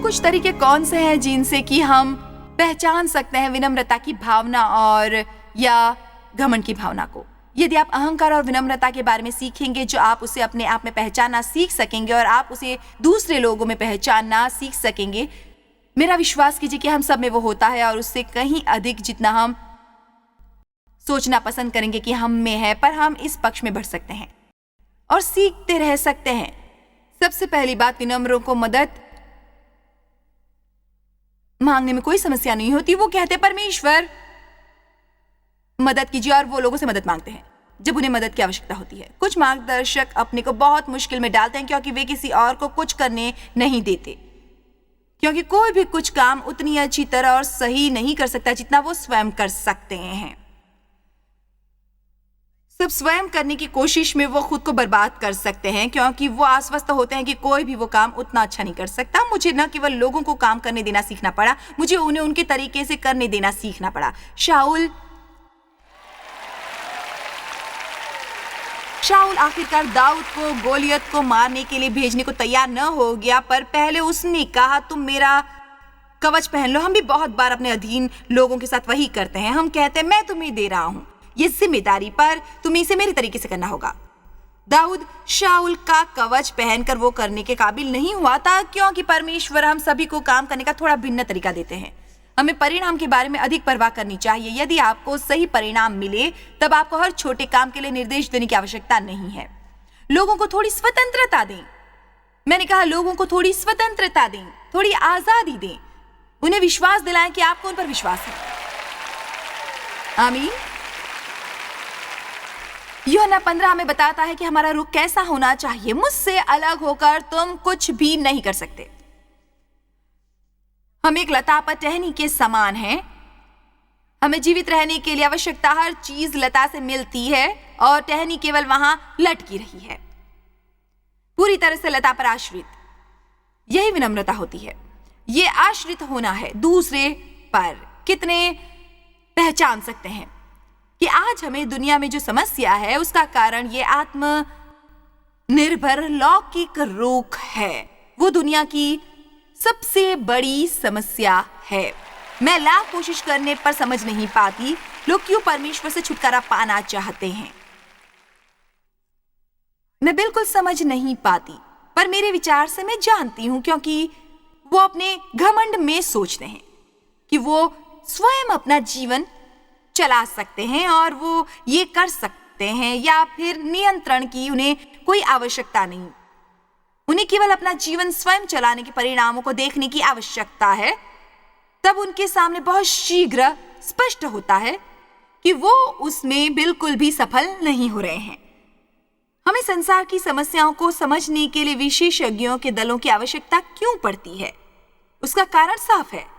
कुछ तरीके कौन से हैं जिनसे कि हम पहचान सकते हैं विनम्रता की भावना और या घमंड की भावना को? यदि आप अहंकार और विनम्रता के बारे में सीखेंगे, जो आप उसे अपने आप में पहचानना सीख सकेंगे और आप उसे दूसरे लोगों में पहचानना सीख सकेंगे, मेरा विश्वास कीजिए कि हम सब में वो होता है और उससे कहीं अधिक जितना हम सोचना पसंद करेंगे कि हम में है, पर हम इस पक्ष में बढ़ सकते हैं और सीखते रह सकते हैं। सबसे पहली बात, विनम्रों को मदद मांगने में कोई समस्या नहीं होती। वो कहते परमेश्वर मदद कीजिए और वो लोगों से मदद मांगते हैं जब उन्हें मदद की आवश्यकता होती है। कुछ मार्गदर्शक अपने को बहुत मुश्किल में डालते हैं क्योंकि वे किसी और को कुछ करने नहीं देते, क्योंकि कोई भी कुछ काम उतनी अच्छी तरह और सही नहीं कर सकता जितना वो स्वयं कर सकते हैं। सब स्वयं करने की कोशिश में वो खुद को बर्बाद कर सकते हैं क्योंकि वो आश्वस्त होते हैं कि कोई भी वो काम उतना अच्छा नहीं कर सकता। मुझे न केवल लोगों को काम करने देना सीखना पड़ा, मुझे उन्हें उनके तरीके से करने देना सीखना पड़ा। शाऊल आखिरकार दाऊद को गोलियत को मारने के लिए भेजने को तैयार न हो गया, पर पहले उसने कहा तुम मेरा कवच पहन लो। हम भी बहुत बार अपने अधीन लोगों के साथ वही करते हैं। हम कहते हैं मैं तुम्हें दे रहा हूं ये जिम्मेदारी, पर तुम्हें इसे मेरे तरीके से करना होगा। दाऊद शाऊल का कवच पहनकर वो करने के काबिल नहीं हुआ था क्योंकि परमेश्वर हम सभी को काम करने का थोड़ा भिन्न तरीका देते हैं। हमें परिणाम के बारे में अधिक परवाह करनी चाहिए। यदि आपको सही परिणाम मिले तब आपको हर छोटे काम के लिए निर्देश देने की आवश्यकता नहीं है। लोगों को थोड़ी स्वतंत्रता दें। मैंने कहा लोगों को थोड़ी स्वतंत्रता दें, थोड़ी आजादी दें। उन्हें विश्वास दिलाएं कि आपको उन पर विश्वास है। आमीन। यूहन्ना 15 हमें बताता है कि हमारा रुख कैसा होना चाहिए। मुझसे अलग होकर तुम कुछ भी नहीं कर सकते। हम एक लता पर टहनी के समान हैं। हमें जीवित रहने के लिए आवश्यकता हर चीज लता से मिलती है और टहनी केवल वहां लटकी रही है, पूरी तरह से लता पर आश्रित। यही विनम्रता होती है। ये आश्रित होना है दूसरे पर। कितने पहचान सकते हैं कि आज हमें दुनिया में जो समस्या है उसका कारण ये आत्मनिर्भर लौकिक रुख है। वो दुनिया की सबसे बड़ी समस्या है। मैं लाख कोशिश करने पर समझ नहीं पाती लोग क्यों परमेश्वर से छुटकारा पाना चाहते हैं। मैं बिल्कुल समझ नहीं पाती, पर मेरे विचार से मैं जानती हूं क्योंकि वो अपने घमंड में सोचते हैं कि वो स्वयं अपना जीवन चला सकते हैं और वो ये कर सकते हैं, या फिर नियंत्रण की उन्हें कोई आवश्यकता नहीं। उन्हें केवल अपना जीवन स्वयं चलाने के परिणामों को देखने की आवश्यकता है। तब उनके सामने बहुत शीघ्र स्पष्ट होता है कि वो उसमें बिल्कुल भी सफल नहीं हो रहे हैं। हमें संसार की समस्याओं को समझने के लिए विशेषज्ञों के दलों की आवश्यकता क्यों पड़ती है? उसका कारण साफ है।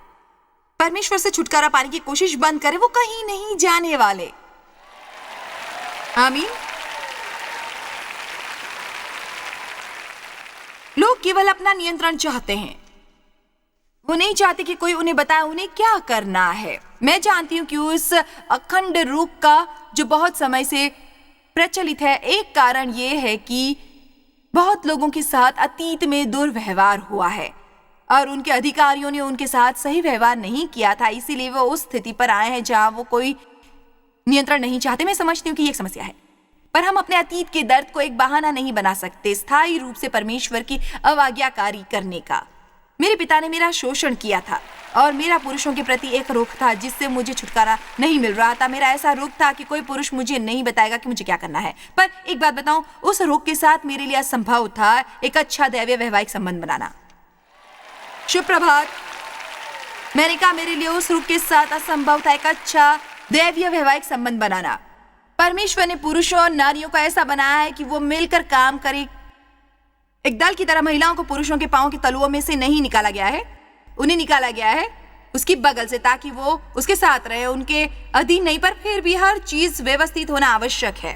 परमेश्वर से छुटकारा पाने की कोशिश बंद करें, वो कहीं नहीं जाने वाले। आमीन। लोग केवल अपना नियंत्रण चाहते हैं। वो नहीं चाहते कि कोई उन्हें बताए उन्हें क्या करना है। मैं जानती हूँ कि उस अखंड रूप का जो बहुत समय से प्रचलित है, एक कारण ये है कि बहुत लोगों के साथ अतीत में दुर्व्यवहार हुआ है और उनके अधिकारियों ने उनके साथ सही व्यवहार नहीं किया था, इसीलिए वो उस स्थिति पर आए हैं जहां वो कोई नियंत्रण नहीं चाहते। मैं समझती हूँ कि ये एक समस्या है, पर हम अपने अतीत के दर्द को एक बहाना नहीं बना सकते स्थायी रूप से परमेश्वर की अवज्ञाकारी करने का। मेरे पिता ने मेरा शोषण किया था और मेरा पुरुषों के प्रति एक रुख था जिससे मुझे छुटकारा नहीं मिल रहा था। मेरा ऐसा रुख था कि कोई पुरुष मुझे नहीं बताएगा कि मुझे क्या करना है। पर एक बात बताऊं, उस रुख के साथ मेरे लिए असंभव था एक अच्छा दैवीय वैवाहिक संबंध बनाना। शुभ प्रभात। मैंने कहा मेरे लिए उस रुख के साथ असंभव था एक अच्छा दैवीय वैवाहिक संबंध बनाना। परमेश्वर ने पुरुषों और नारियों को ऐसा बनाया है कि वो मिलकर काम करें। एक दल की तरह महिलाओं को पुरुषों के पांव के तलुओं में से नहीं निकाला गया है, उन्हें निकाला गया है उसकी बगल से, ताकि वो उसके साथ रहे, उनके अधीन नहीं। पर फिर भी हर चीज व्यवस्थित होना आवश्यक है।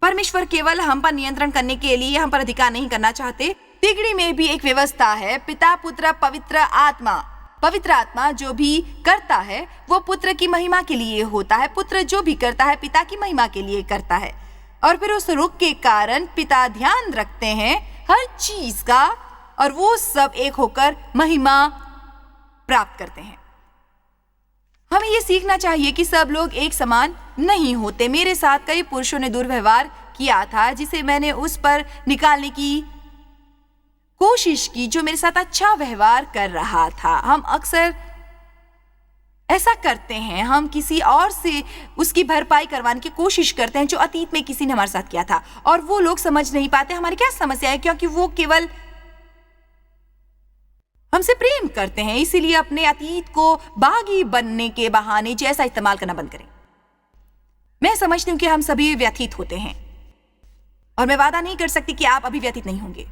परमेश्वर केवल हम पर नियंत्रण करने के लिए हम पर अधिकार नहीं करना चाहते। तिगड़ी में भी एक व्यवस्था है। पिता, पुत्र, पवित्र आत्मा। पवित्र आत्मा जो भी करता है वो पुत्र की महिमा के लिए होता है। पुत्र जो भी करता है पिता की महिमा के लिए करता है। और फिर उस रुख के कारण पिता ध्यान रखते हैं हर चीज का और वो सब एक होकर महिमा प्राप्त करते हैं। हमें ये सीखना चाहिए कि सब लोग एक समान नहीं होते। मेरे साथ कई पुरुषों ने दुर्व्यवहार किया था जिसे मैंने उस पर निकालने की कोशिश की जो मेरे साथ अच्छा व्यवहार कर रहा था। हम अक्सर ऐसा करते हैं, हम किसी और से उसकी भरपाई करवाने की कोशिश करते हैं जो अतीत में किसी ने हमारे साथ किया था, और वो लोग समझ नहीं पाते हमारी क्या समस्या है, क्योंकि वो केवल हमसे प्रेम करते हैं। इसीलिए अपने अतीत को बागी बनने के बहाने जैसा इस्तेमाल करना बंद करें। मैं समझती हूँ कि हम सभी व्यथित होते हैं, और मैं वादा नहीं कर सकती कि आप अभी व्यथित नहीं होंगे।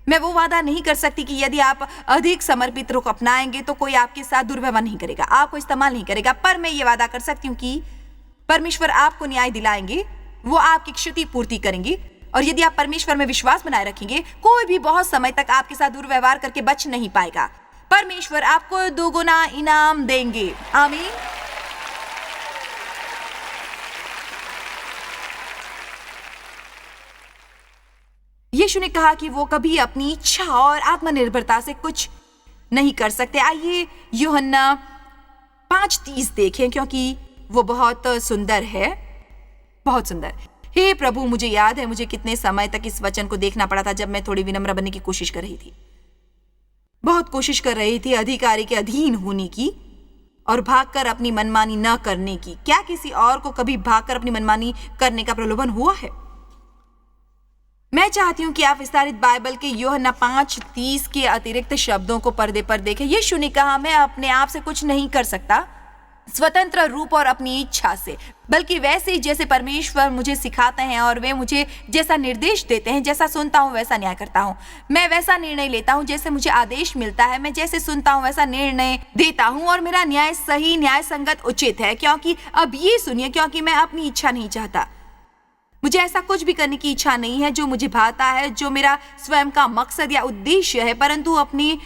मैं वो वादा नहीं कर सकती कि यदि आप अधिक समर्पित रुख अपनाएंगे तो कोई आपके साथ दुर्व्यवहार नहीं करेगा, आपको इस्तेमाल नहीं करेगा। पर मैं ये वादा कर सकती हूँ कि परमेश्वर आपको न्याय दिलाएंगे, वो आपकी क्षति पूर्ति करेंगे, और यदि आप परमेश्वर में विश्वास बनाए रखेंगे, कोई भी बहुत समय तक आपके साथ दुर्व्यवहार करके बच नहीं पाएगा। परमेश्वर आपको दोगुना इनाम देंगे। आमीन। यीशु ने कहा कि वो कभी अपनी इच्छा और आत्मनिर्भरता से कुछ नहीं कर सकते। आइए यूहन्ना 5:30 देखें, क्योंकि वो बहुत सुंदर है, बहुत सुंदर। हे प्रभु, मुझे याद है मुझे कितने समय तक इस वचन को देखना पड़ा था जब मैं थोड़ी विनम्र बनने की कोशिश कर रही थी। बहुत कोशिश कर रही थी अधिकारी के अधीन होने की और भागकर अपनी मनमानी न करने की। क्या किसी और को कभी भागकर अपनी मनमानी करने का प्रलोभन हुआ है? मैं चाहती हूं कि आप विस्तारित बाइबल के यूहन्ना 5:30 के अतिरिक्त शब्दों को पर्दे पर देखें। यीशु ने कहा, मैं अपने आप से कुछ नहीं कर सकता स्वतंत्र रूप और अपनी इच्छा से, बल्कि वैसे ही जैसे परमेश्वर मुझे सिखाते हैं और वे मुझे जैसा निर्देश देते हैं, जैसा सुनता हूं वैसा न्याय करता हूं। मैं वैसा निर्णय लेता हूं जैसे मुझे आदेश मिलता है। मैं जैसे सुनता हूं वैसा निर्णय देता हूं, और मेरा न्याय सही, न्याय संगत, उचित है। क्योंकि अब ये सुनिए, क्योंकि मैं अपनी इच्छा नहीं चाहता। मुझे ऐसा कुछ भी करने की इच्छा नहीं है जो मुझे भाता है, जो मेरा स्वयं का मकसद या उद्देश्य है, परंतु अपनी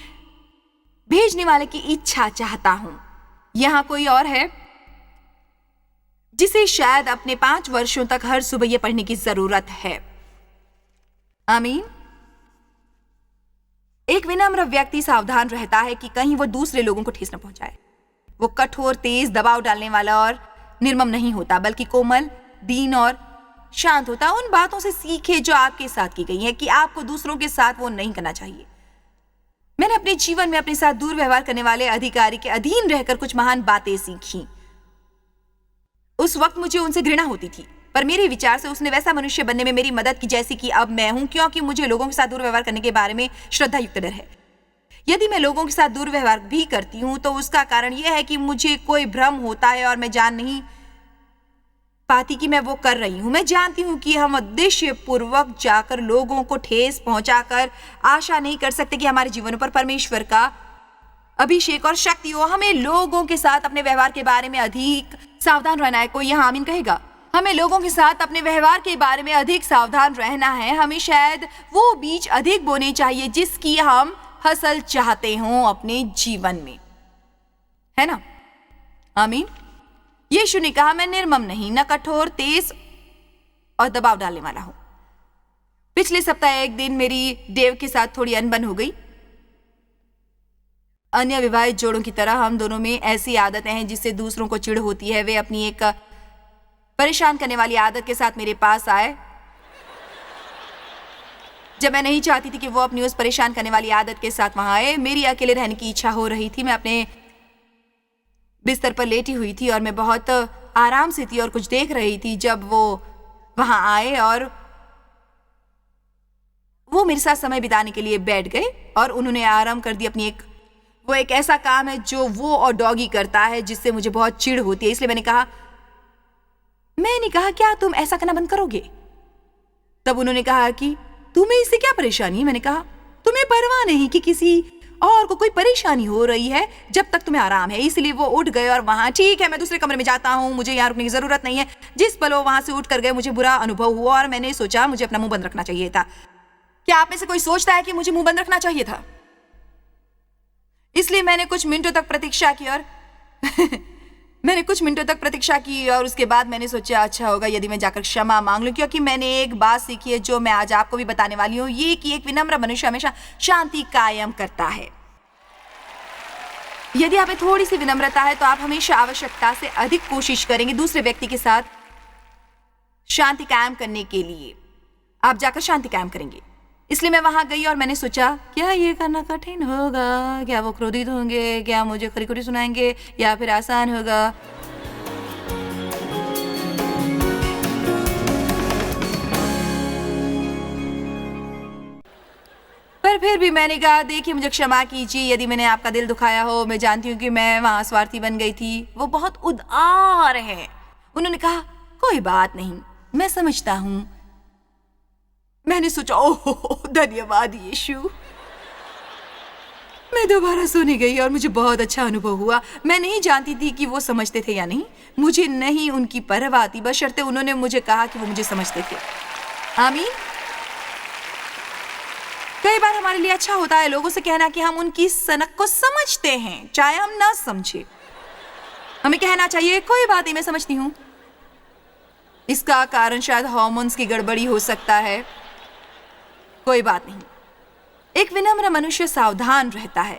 भेजने वाले की इच्छा चाहता हूं। यहां कोई और है जिसे शायद अपने 5 वर्षों तक हर सुबह यह पढ़ने की जरूरत है। आमीन। एक विनम्र व्यक्ति सावधान रहता है कि कहीं वो दूसरे लोगों को ठेस न पहुंचाए। वो कठोर, तेज, दबाव डालने वाला और निर्मम नहीं होता, बल्कि कोमल, दीन और शांत होता। उन बातों से सीखे जो आपके साथ की गई हैं कि आपको दूसरों के साथ वो नहीं करना चाहिए। मैंने अपने जीवन में अपने साथ दुर्व्यवहार करने वाले अधिकारी के अधीन रहकर कुछ महान बातें सीखी। उस वक्त मुझे उनसे घृणा होती थी, पर मेरे विचार से उसने वैसा मनुष्य बनने में मेरी मदद की जैसी कि अब मैं हूं, क्योंकि मुझे लोगों के साथ दुर्व्यवहार करने के बारे में श्रद्धा युक्त डर है। यदि मैं लोगों के साथ दुर्व्यवहार भी करती हूं तो उसका कारण यह है कि मुझे कोई भ्रम होता है और मैं जान नहीं पाती कि मैं वो कर रही हूं। मैं जानती हूं कि हम उद्देश्य पूर्वक जाकर लोगों को ठेस पहुंचाकर आशा नहीं कर सकते कि हमारे जीवनों पर परमेश्वर का अभिषेक और शक्ति हो। हमें लोगों के साथ अपने व्यवहार के बारे में अधिक सावधान रहना है। कोई यहाँ आमीन कहेगा? हमें लोगों के साथ अपने व्यवहार के बारे में अधिक सावधान रहना है। हमें शायद वो बीज अधिक बोने चाहिए जिसकी हम फसल चाहते हों अपने जीवन में, है ना? आमीन। यीशु ने कहा, मैं निर्मम नहीं, न कठोर, तेज और दबाव डालने वाला हूं। पिछले सप्ताह एक दिन मेरी देव के साथ थोड़ी अनबन हो गई। अन्य विवाहित जोड़ों की तरह हम दोनों में ऐसी आदतें हैं जिससे दूसरों को चिढ़ होती है। वे अपनी एक परेशान करने वाली आदत के साथ मेरे पास आए जब मैं नहीं चाहती थी कि वो अपनी उस परेशान करने वाली आदत के साथ वहां आए। मेरी अकेले रहने की इच्छा हो रही थी। मैं अपने बिस्तर पर लेटी हुई थी और मैं बहुत आराम से थी और कुछ देख रही थी जब वो वहां आए और वो मेरे साथ समय बिताने के लिए बैठ गए और उन्होंने आराम कर दी। अपनी वो एक ऐसा काम है जो वो और डॉगी करता है जिससे मुझे बहुत चिढ़ होती है। इसलिए मैंने कहा क्या तुम ऐसा करना बंद करोगे? तब उन्होंने कहा कि तुम्हें इससे क्या परेशानी है? मैंने कहा तुम्हें परवाह नहीं कि किसी और को कोई परेशानी हो रही है जब तक तुम्हें आराम है। इसलिए वो उठ गए और वहां, ठीक है मैं दूसरे कमरे में जाता हूं, मुझे यहाँ रुकने की जरूरत नहीं है। जिस पल वो वहां से उठ कर गए मुझे बुरा अनुभव हुआ और मैंने सोचा मुझे अपना मुंह बंद रखना चाहिए था। क्या आप में से कोई सोचता है कि मुझे मुंह बंद रखना चाहिए था? इसलिए मैंने कुछ मिनटों तक प्रतीक्षा की और मैंने कुछ मिनटों तक प्रतीक्षा की और उसके बाद मैंने सोचा अच्छा होगा यदि मैं जाकर क्षमा मांग लूं, क्योंकि मैंने एक बात सीखी है जो मैं आज आपको भी बताने वाली हूँ, ये कि एक विनम्र मनुष्य हमेशा शांति कायम करता है। यदि आप में थोड़ी सी विनम्रता है तो आप हमेशा आवश्यकता से अधिक कोशिश करेंगे दूसरे व्यक्ति के साथ शांति कायम करने के लिए। आप जाकर शांति कायम करेंगे। इसलिए मैं वहां गई और मैंने सोचा क्या ये करना कठिन होगा, क्या वो क्रोधित होंगे, क्या मुझे खरी खोटी सुनाएंगे, या फिर आसान होगा। पर फिर भी मैंने कहा देखिए मुझे क्षमा कीजिए यदि मैंने आपका दिल दुखाया हो, मैं जानती हूँ कि मैं वहां स्वार्थी बन गई थी। वो बहुत उदार है। उन्होंने कहा कोई बात नहीं, मैं समझता हूँ। मैंने सोचा ओह धन्यवाद यीशु। मैं दोबारा सोने गई और मुझे बहुत अच्छा अनुभव हुआ। मैं नहीं जानती थी कि वो समझते थे या नहीं, मुझे नहीं उनकी परवाह थी, बशर्ते उन्होंने मुझे कहा कि वो मुझे समझते थे। आमीन। कई बार हमारे लिए अच्छा होता है लोगों से कहना कि हम उनकी सनक को समझते हैं, चाहे हम ना समझे। हमें कहना चाहिए कोई बात नहीं, मैं समझती हूँ। इसका कारण शायद हार्मोन्स की गड़बड़ी हो सकता है, कोई बात नहीं। एक विनम्र मनुष्य सावधान रहता है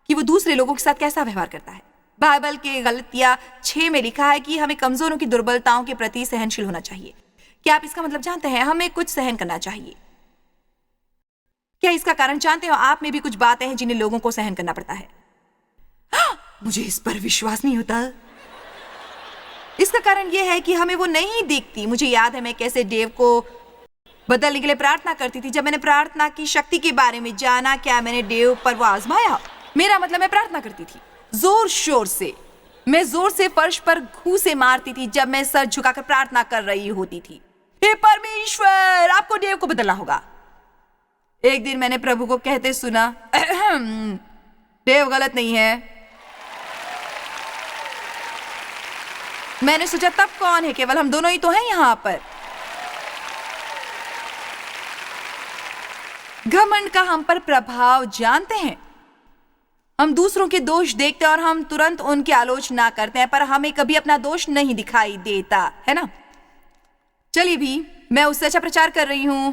कि वो दूसरे लोगों के साथ कैसा व्यवहार करता है। बाइबल के गलतियां 6 में लिखा है कि हमें कमजोरों की दुर्बलताओं के प्रति सहनशील होना चाहिए। क्या आप इसका मतलब जानते हैं? हमें कुछ सहन करना चाहिए। क्या इसका कारण जानते हो? आप में भी कुछ बातें हैं जिन्हें लोगों को सहन करना पड़ता है। मुझे इस पर विश्वास नहीं होता। इसका कारण यह है कि हमें वो नहीं दिखती। मुझे याद है मैं कैसे डेव को बदलने के लिए प्रार्थना करती थी। जब मैंने प्रार्थना की शक्ति के बारे में जाना, क्या मैंने डेव पर वो आजमाया? मेरा मतलब मैं प्रार्थना करती थी जोर शोर से। मैं जोर से फर्श पर घूंसे मारती थी जब मैं सर झुकाकर प्रार्थना कर रही होती थी। हे परमेश्वर, आपको डेव को बदलना होगा। एक दिन मैंने प्रभु को कहते सुना, डेव गलत नहीं है। मैंने सोचा तब कौन है, केवल हम दोनों ही तो हैं यहां पर। घमंड का हम पर प्रभाव जानते हैं। हम दूसरों के दोष देखते हैं और हम तुरंत उनकी आलोचना करते हैं, पर हमें कभी अपना दोष नहीं दिखाई देता है ना। चलिए भी, मैं उससे अच्छा प्रचार कर रही हूं।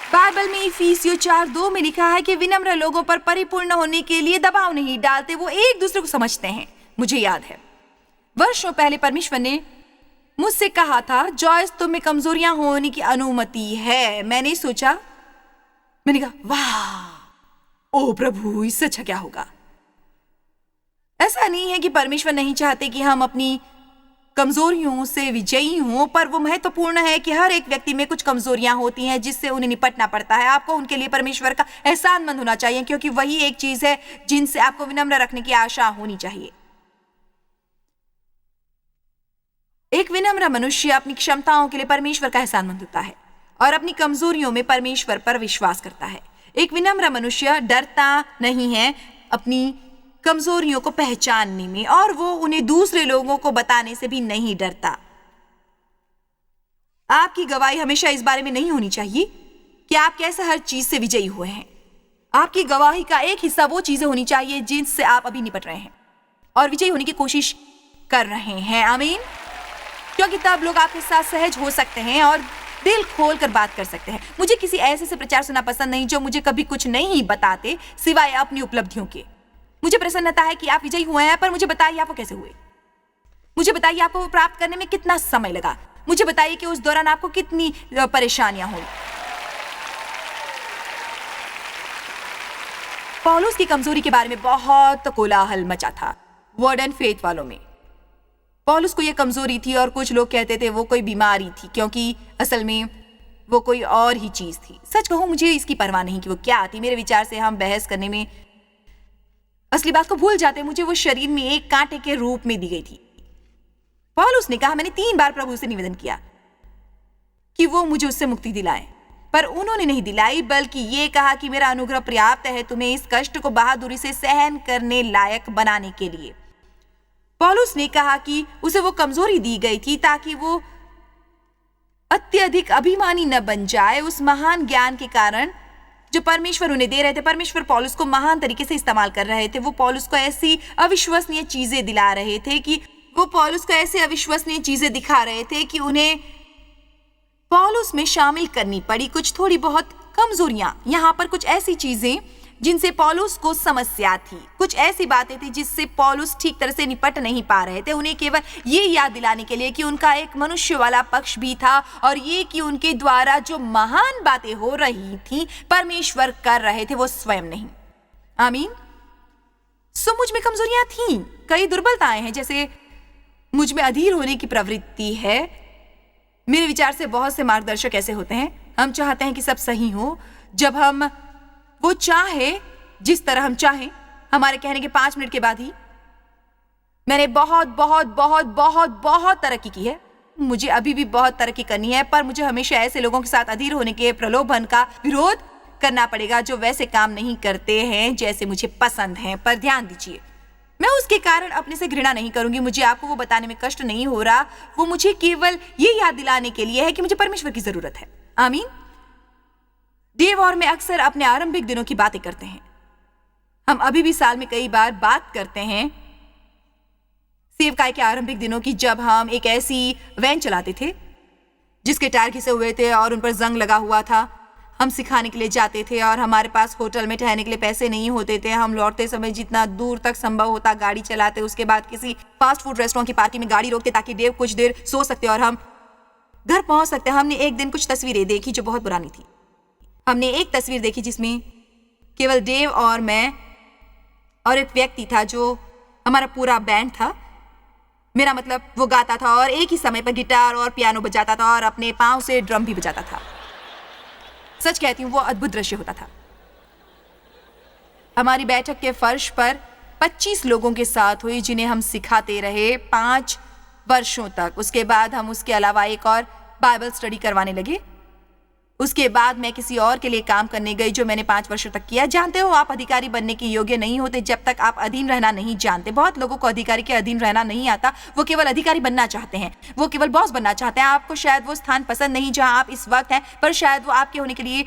बाइबल में इफिसियों 4:2 में लिखा है कि विनम्र लोगों पर परिपूर्ण होने के लिए दबाव नहीं डालते, वो एक दूसरे को समझते हैं। मुझे याद है वर्षों पहले परमेश्वर ने मुझसे कहा था जॉयस तुम में कमजोरियां होने की अनुमति है। मैंने सोचा, मैंने कहा वाह ओ प्रभु, इससे अच्छा क्या होगा। ऐसा नहीं है कि परमेश्वर नहीं चाहते कि हम अपनी कमजोरियों से विजयी हों, पर वो महत्वपूर्ण है कि हर एक व्यक्ति में कुछ कमजोरियां होती हैं जिससे उन्हें निपटना पड़ता है। आपको उनके लिए परमेश्वर का एहसानमंद होना चाहिए, क्योंकि वही एक चीज है जिनसे आपको विनम्र रखने की आशा होनी चाहिए। एक विनम्र मनुष्य अपनी क्षमताओं के लिए परमेश्वर का एहसानमंद होता है और अपनी कमजोरियों में परमेश्वर पर विश्वास करता है। एक विनम्र मनुष्य डरता नहीं है अपनी कमजोरियों को पहचानने में, और वो उन्हें दूसरे लोगों को बताने से भी नहीं डरता। आपकी गवाही हमेशा इस बारे में नहीं होनी चाहिए कि आप कैसे हर चीज से विजयी हुए हैं। आपकी गवाही का एक हिस्सा वो चीजें होनी चाहिए जिनसे आप अभी निपट रहे हैं और विजयी होने की कोशिश कर रहे हैं। आमीन। क्योंकि तब लोग आपके साथ सहज हो सकते हैं और दिल खोल कर बात कर सकते हैं। मुझे किसी ऐसे से प्रचार सुनना पसंद नहीं जो मुझे कभी कुछ नहीं बताते सिवाय अपनी उपलब्धियों के। मुझे प्रसन्नता है कि आप विजयी हुए हैं, पर मुझे बताइए आप वो कैसे हुए। मुझे बताइए आपको वो प्राप्त करने में कितना समय लगा। मुझे बताइए कि उस दौरान आपको कितनी परेशानियां हुई। पौलुस की कमजोरी के बारे में बहुत कोलाहल मचा था वर्ड एंड फेथ वालों में। पौलुस को यह कमजोरी थी और कुछ लोग कहते थे वो कोई बीमारी थी, क्योंकि असल में वो कोई और ही चीज थी। सच कहूं मुझे इसकी परवाह नहीं कि वो क्या थी। मेरे विचार से हम बहस करने में असली बात को भूल जाते। मुझे वो शरीर में एक कांटे के रूप में दी गई थी। पौलुस ने कहा मैंने 3 बार प्रभु से निवेदन किया कि वो मुझे उससे मुक्ति दिलाए, पर उन्होंने नहीं दिलाई, बल्कि ये कहा कि मेरा अनुग्रह पर्याप्त है तुम्हें इस कष्ट को बहादुरी से सहन करने लायक बनाने के लिए। पौलुस ने कहा कि उसे वो कमजोरी दी गई थी ताकि वो अत्यधिक अभिमानी न बन जाए। उस महान ज्ञान के कारण जो परमेश्वर उन्हें दे रहे थे, परमेश्वर पौलुस को महान तरीके से इस्तेमाल कर रहे थे। वो पौलुस को ऐसी अविश्वसनीय चीजें दिला रहे थे कि वो पौलुस को ऐसे अविश्वसनीय चीजें दिखा रहे थे कि उन्हें पौलुस में शामिल करनी पड़ी कुछ थोड़ी बहुत कमजोरियां। यहाँ पर कुछ ऐसी चीजें जिनसे पौलुस को समस्या थी, कुछ ऐसी बातें थी जिससे पौलुस ठीक तरह से निपट नहीं पा रहे थे। उन्हें केवल ये याद दिलाने के लिए कि उनका एक मनुष्य वाला पक्ष भी था और ये कि उनके द्वारा जो महान बातें हो रही थी परमेश्वर कर रहे थे, वो स्वयं नहीं। आमीन। सो मुझ में कमजोरियां थीं, कई दुर्बलताएं हैं, जैसे मुझ में अधीर होने की प्रवृत्ति है। मेरे विचार से बहुत से मार्गदर्शक ऐसे होते हैं, हम चाहते हैं कि सब सही हो। जब हम वो चाहे जिस तरह हम चाहें, हमारे कहने के 5 मिनट के बाद ही मैंने बहुत बहुत बहुत बहुत बहुत तरक्की की है, मुझे अभी भी बहुत तरक्की करनी है, पर मुझे हमेशा ऐसे लोगों के साथ अधीर होने के प्रलोभन का विरोध करना पड़ेगा जो वैसे काम नहीं करते हैं जैसे मुझे पसंद हैं। पर ध्यान दीजिए, मैं उसके कारण अपने से घृणा नहीं करूंगी। मुझे आपको वो बताने में कष्ट नहीं हो रहा, वो मुझे केवल ये याद दिलाने के लिए है कि मुझे परमेश्वर की जरूरत है। आमीन। देव और मैं अक्सर अपने आरंभिक दिनों की बातें करते हैं। हम अभी भी साल में कई बार बात करते हैं सेवकाई के आरंभिक दिनों की, जब हम एक ऐसी वैन चलाते थे जिसके टायर घिसे हुए थे और उन पर जंग लगा हुआ था। हम सिखाने के लिए जाते थे और हमारे पास होटल में ठहरने के लिए पैसे नहीं होते थे। हम लौटते समय जितना दूर तक संभव होता गाड़ी चलाते, उसके बाद किसी फास्ट फूड रेस्टोरेंट की पार्टी में गाड़ी रोकते ताकि देव कुछ देर सो सकते और हम घर पहुंच सकते। हमने एक दिन कुछ तस्वीरें देखी जो बहुत पुरानी थी। हमने एक तस्वीर देखी जिसमें केवल देव और मैं और एक व्यक्ति था जो हमारा पूरा बैंड था। मेरा मतलब वो गाता था और एक ही समय पर गिटार और पियानो बजाता था और अपने पाँव से ड्रम भी बजाता था। सच कहती हूँ, वो अद्भुत दृश्य होता था। हमारी बैठक के फर्श पर 25 लोगों के साथ हुई जिन्हें हम सिखाते रहे 5 वर्षों तक। उसके बाद हम उसके अलावा एक और बाइबल स्टडी करवाने लगे। उसके बाद मैं किसी और के लिए काम करने गई जो मैंने 5 वर्षों तक किया। जानते हो, आप अधिकारी बनने के योग्य नहीं होते जब तक आप अधीन रहना नहीं जानते। बहुत लोगों को अधिकारी के अधीन रहना नहीं आता। वो केवल अधिकारी बनना चाहते हैं, वो केवल बॉस बनना चाहते हैं। आपको शायद वो स्थान पसंद नहीं जहां आप इस वक्त हैं, पर शायद वो आपके होने के लिए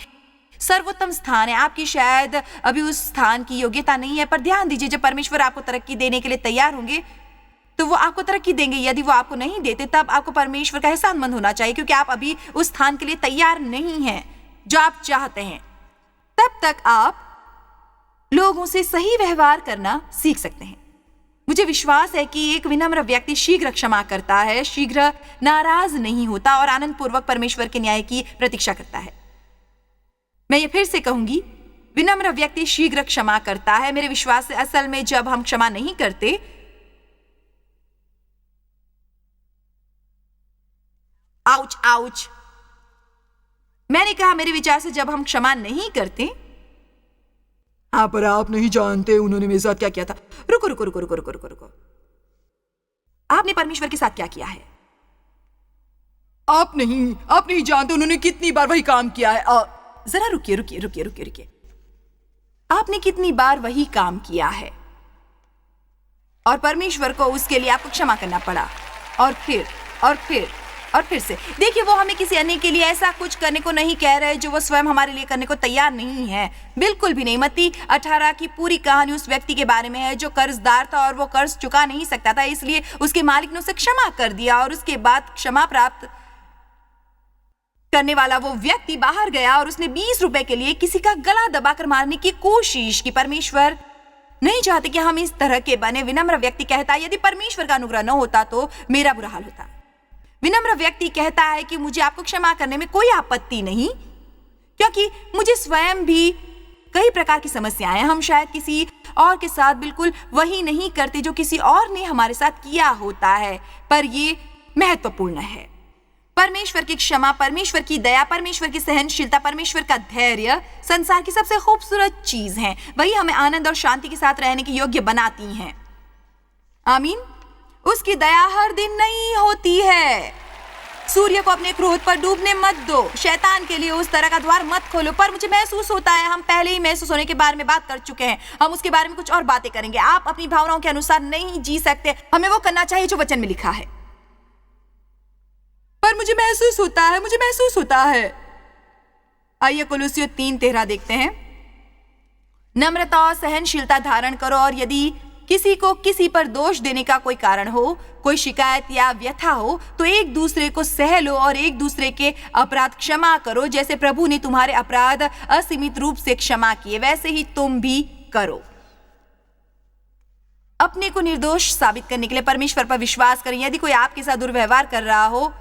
सर्वोत्तम स्थान है। आपकी शायद अभी उस स्थान की योग्यता नहीं है, पर ध्यान दीजिए, जब परमेश्वर आपको तरक्की देने के लिए तैयार होंगे तो वो आपको तरक्की देंगे। यदि वो आपको नहीं देते तब आपको परमेश्वर का एहसानमंद होना चाहिए, क्योंकि आप अभी उस स्थान के लिए तैयार नहीं हैं जो आप चाहते हैं। तब तक आप लोगों से सही व्यवहार करना सीख सकते हैं। मुझे विश्वास है कि एक विनम्र व्यक्ति शीघ्र क्षमा करता है, शीघ्र नाराज नहीं होता और आनंद पूर्वक परमेश्वर के न्याय की प्रतीक्षा करता है। मैं ये फिर से कहूंगी, विनम्र व्यक्ति शीघ्र क्षमा करता है। मेरे विश्वास से असल में जब हम क्षमा नहीं करते आउच आउच, मैंने कहा मेरे विचार से जब हम क्षमा नहीं करते। हाँ, पर आप नहीं जानते उन्होंने मेरे साथ क्या किया था। रुको रुको रुको रुको रुको रुको रुको, आपने परमेश्वर के साथ क्या किया है? आप नहीं जानते उन्होंने कितनी बार वही काम किया है। जरा रुकिए रुकिए रुकिए रुकिए रुकिए, आपने कितनी बार वही काम किया है और परमेश्वर को उसके लिए आपको क्षमा करना पड़ा, और फिर से। देखिए, वो हमें किसी अन्य के लिए ऐसा कुछ करने को नहीं कह रहे जो वो स्वयं हमारे लिए करने को तैयार नहीं है, बिल्कुल भी नहीं। मत्ती 18 की पूरी कहानी उस व्यक्ति के बारे में है जो कर्जदार था और वो कर्ज चुका नहीं सकता था, इसलिए उसके मालिक ने उसे क्षमा कर दिया और उसके बाद क्षमा प्राप्त करने वाला वो व्यक्ति बाहर गया और उसने 20 रुपए के लिए किसी का गला दबाकर मारने की कोशिश की। परमेश्वर नहीं चाहते कि हम इस तरह के बने। विनम्र व्यक्ति कहता है, यदि परमेश्वर का अनुग्रह न होता तो मेरा बुरा हाल होता। विनम्र व्यक्ति कहता है कि मुझे आपको क्षमा करने में कोई आपत्ति नहीं, क्योंकि मुझे स्वयं भी कई प्रकार की समस्याएं हैं। हम शायद किसी और के साथ बिल्कुल वही नहीं करते जो किसी और ने हमारे साथ किया होता है, पर ये महत्वपूर्ण है। परमेश्वर की क्षमा, परमेश्वर की दया, परमेश्वर की सहनशीलता, परमेश्वर का धैर्य संसार की सबसे खूबसूरत चीज है। वही हमें आनंद और शांति के साथ रहने के योग्य बनाती हैं। आमीन। उसकी दया हर दिन नहीं होती है। सूर्य को अपने क्रोध पर डूबने मत दो, शैतान के लिए उस तरह का द्वार मत खोलो। पर मुझे महसूस होता है, हम पहले ही महसूस होने के बारे में बात कर चुके हैं, हम उसके बारे में कुछ और बातें करेंगे। आप अपनी भावनाओं के अनुसार नहीं जी सकते, हमें वो करना चाहिए जो वचन में लिखा है। पर मुझे महसूस होता है आइए कुलुस्सियों 3:13 देखते हैं। नम्रता और सहनशीलता धारण करो, और यदि किसी को किसी पर दोष देने का कोई कारण हो, कोई शिकायत या व्यथा हो, तो एक दूसरे को सह लो और एक दूसरे के अपराध क्षमा करो। जैसे प्रभु ने तुम्हारे अपराध असीमित रूप से क्षमा किए, वैसे ही तुम भी करो। अपने को निर्दोष साबित करने के लिए परमेश्वर पर विश्वास करें। यदि कोई आपके साथ दुर्व्यवहार कर रहा हो,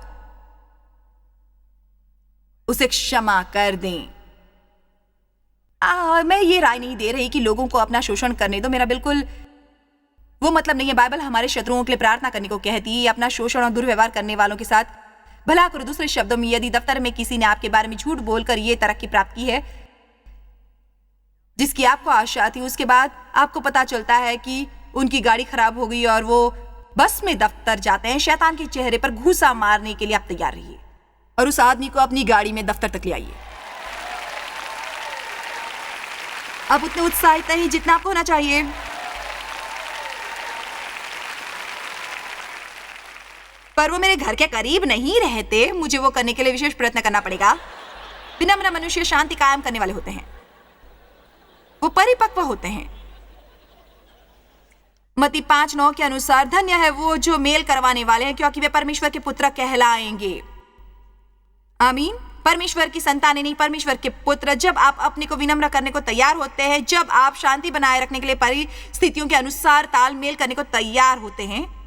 उसे क्षमा कर दें। मैं ये राय नहीं दे रही कि लोगों को अपना शोषण करने दो, मेरा बिल्कुल वो मतलब नहीं है। बाइबल हमारे शत्रुओं के लिए प्रार्थना करने को कहती है। अपना शोषण और दुर्व्यवहार करने वालों के साथ भला करो। दूसरे शब्दों में, यदि दफ्तर में किसी ने आपके बारे में झूठ बोलकर ये तरक्की प्राप्त की है जिसकी आपको आशा थी, उसके बाद आपको पता चलता है कि उनकी गाड़ी खराब हो गई और वो बस में दफ्तर जाते हैं, शैतान के चेहरे पर घूसा मारने के लिए आप तैयार रहिए और उस आदमी को अपनी गाड़ी में दफ्तर तक ले आइए। अब उतने उत्साहित नहीं जितना आपको होना चाहिए। पर वो मेरे घर के करीब नहीं रहते, मुझे वो करने के लिए विशेष प्रयत्न करना पड़ेगा। विनम्र मनुष्य शांति कायम करने वाले होते हैं, वो परिपक्व होते हैं। मत्ती 5:9 के अनुसार धन्य है वो जो मेल करवाने वाले हैं, क्योंकि वे परमेश्वर के पुत्र कहलाएंगे। आमीन। परमेश्वर की संतानें नहीं, परमेश्वर के पुत्र। जब आप अपने को विनम्र करने को तैयार होते हैं, जब आप शांति बनाए रखने के लिए परिस्थितियों के अनुसार तालमेल करने को तैयार होते हैं,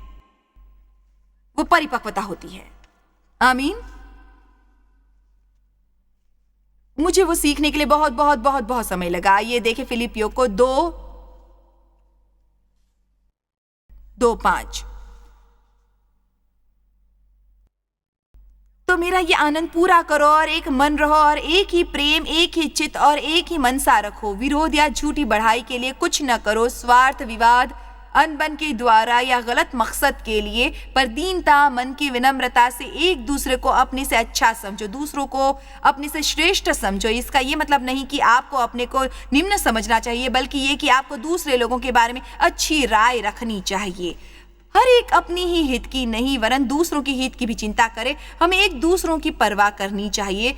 वो परिपक्वता होती है। आमीन। मुझे वो सीखने के लिए बहुत बहुत बहुत बहुत समय लगा। ये देखें फिलिपियों को 2:5। तो मेरा ये आनंद पूरा करो और एक मन रहो और एक ही प्रेम, एक ही चित्त और एक ही मनसा रखो। विरोध या झूठी बढ़ाई के लिए कुछ न करो, स्वार्थ, विवाद, अनबन के द्वारा या गलत मकसद के लिए, पर दीनता मन की विनम्रता से एक दूसरे को अपने से अच्छा समझो, दूसरों को अपने से श्रेष्ठ समझो। इसका ये मतलब नहीं कि आपको अपने को निम्न समझना चाहिए, बल्कि ये कि आपको दूसरे लोगों के बारे में अच्छी राय रखनी चाहिए। हर एक अपनी ही हित की नहीं, वरन दूसरों की हित की भी चिंता करे। हमें एक दूसरों की परवाह करनी चाहिए।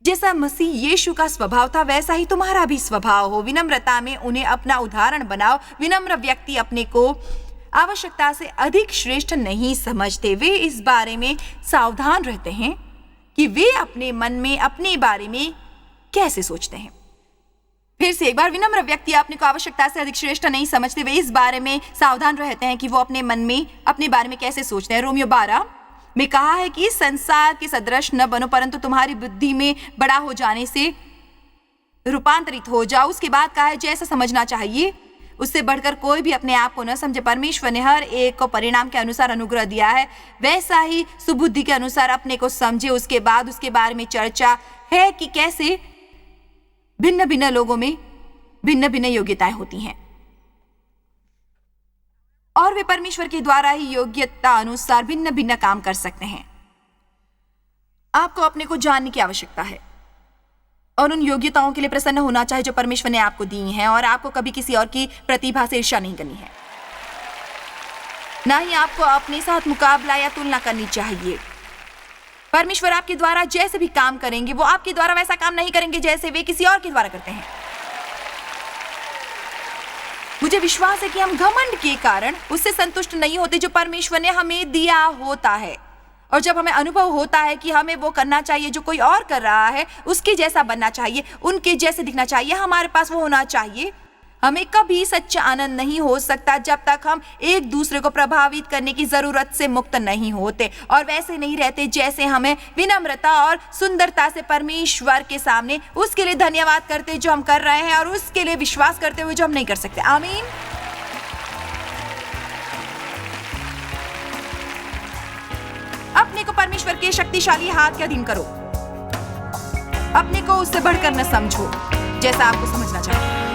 जैसा मसीह यीशु का स्वभाव था, वैसा ही तुम्हारा भी स्वभाव हो। विनम्रता में उन्हें अपना उदाहरण बनाओ। विनम्र व्यक्ति अपने को आवश्यकता से अधिक श्रेष्ठ नहीं समझते। वे इस बारे में सावधान रहते हैं कि वे अपने मन में अपने बारे में कैसे सोचते हैं। फिर से एक बार, विनम्र व्यक्ति अपने को आवश्यकता से अधिक श्रेष्ठ नहीं समझते। वे इस बारे में सावधान रहते हैं कि वो अपने मन में अपने बारे में कैसे सोचते हैं। रोमियो 12 में कहा है कि संसार के सदृश न बनो, परंतु तुम्हारी बुद्धि में बड़ा हो जाने से रूपांतरित हो जाओ। उसके बाद कहा है जैसा समझना चाहिए उससे बढ़कर कोई भी अपने आप को न समझे। परमेश्वर ने हर एक को परिणाम के अनुसार अनुग्रह दिया है, वैसा ही सुबुद्धि के अनुसार अपने को समझे। उसके बाद उसके बारे में चर्चा है कि कैसे भिन्न भिन्न लोगों में भिन्न भिन्न योग्यताएं होती हैं और वे परमेश्वर के द्वारा ही योग्यता अनुसार भिन्न भिन्न काम कर सकते हैं। आपको अपने को जानने की आवश्यकता है और उन योग्यताओं के लिए प्रसन्न होना चाहिए जो परमेश्वर ने आपको दी हैं, और आपको कभी किसी और की प्रतिभा से ईर्ष्या नहीं करनी है। ना ही आपको अपने साथ मुकाबला या तुलना करनी चाहिए। परमेश्वर आपके द्वारा जैसे भी काम करेंगे, वो आपके द्वारा वैसा काम नहीं करेंगे जैसे वे किसी और के द्वारा करते हैं। मुझे विश्वास है कि हम घमंड के कारण उससे संतुष्ट नहीं होते जो परमेश्वर ने हमें दिया होता है, और जब हमें अनुभव होता है कि हमें वो करना चाहिए जो कोई और कर रहा है, उसके जैसा बनना चाहिए, उनके जैसे दिखना चाहिए, हमारे पास वो होना चाहिए, हमें कभी सच्चा आनंद नहीं हो सकता जब तक हम एक दूसरे को प्रभावित करने की जरूरत से मुक्त नहीं होते और वैसे नहीं रहते जैसे हमें विनम्रता और सुंदरता से परमेश्वर के सामने उसके लिए धन्यवाद करते जो हम कर रहे हैं और उसके लिए विश्वास करते हुए जो हम नहीं कर सकते। आमीन। अपने को परमेश्वर के शक्तिशाली हाथ के अधीन करो। अपने को उससे बढ़कर न समझो जैसा आपको समझना चाहिए।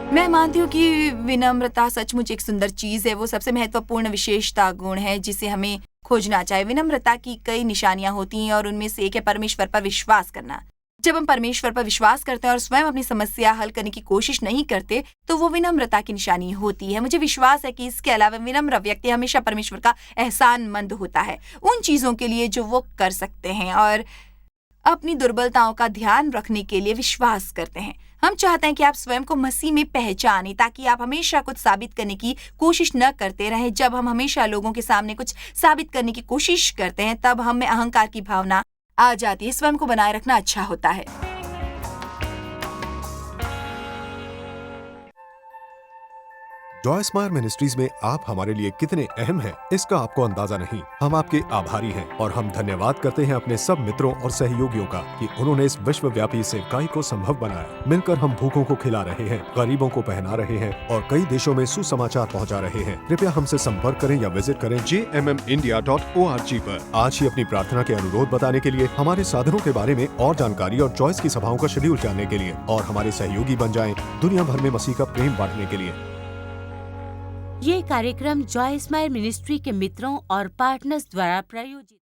मैं मानती हूँ कि विनम्रता सचमुच एक सुंदर चीज है। वो सबसे महत्वपूर्ण विशेषता गुण है जिसे हमें खोजना चाहिए। विनम्रता की कई निशानियां होती हैं और उनमें से एक है परमेश्वर पर विश्वास करना। जब हम परमेश्वर पर विश्वास करते हैं और स्वयं अपनी समस्या हल करने की कोशिश नहीं करते, तो वो विनम्रता की निशानी होती है। मुझे विश्वास है कि इसके अलावा विनम्र व्यक्ति हमेशा परमेश्वर का एहसानमंद होता है उन चीजों के लिए जो वो कर सकते हैं, और अपनी दुर्बलताओं का ध्यान रखने के लिए विश्वास करते हैं। हम चाहते हैं कि आप स्वयं को मसीह में पहचानें ताकि आप हमेशा कुछ साबित करने की कोशिश न करते रहें। जब हम हमेशा लोगों के सामने कुछ साबित करने की कोशिश करते हैं, तब हम में अहंकार की भावना आ जाती है। स्वयं को बनाए रखना अच्छा होता है। जॉय स्माइल मिनिस्ट्रीज में आप हमारे लिए कितने अहम हैं, इसका आपको अंदाजा नहीं। हम आपके आभारी हैं और हम धन्यवाद करते हैं अपने सब मित्रों और सहयोगियों का कि उन्होंने इस विश्वव्यापी सेवकाई को संभव बनाया। मिलकर हम भूखों को खिला रहे हैं, गरीबों को पहना रहे हैं और कई देशों में सुसमाचार पहुंचा रहे हैं। कृपया हमसे संपर्क करें या विजिट करें jmmindia.org पर। आज ही अपनी प्रार्थना के अनुरोध बताने के लिए, हमारे साधनों के बारे में और जानकारी और जॉयस की सभाओं का शेड्यूल जानने के लिए और हमारे सहयोगी बन जाएं दुनिया भर में मसीह का प्रेम बांटने के लिए। ये कार्यक्रम जॉय स्माइल मिनिस्ट्री के मित्रों और पार्टनर्स द्वारा प्रायोजित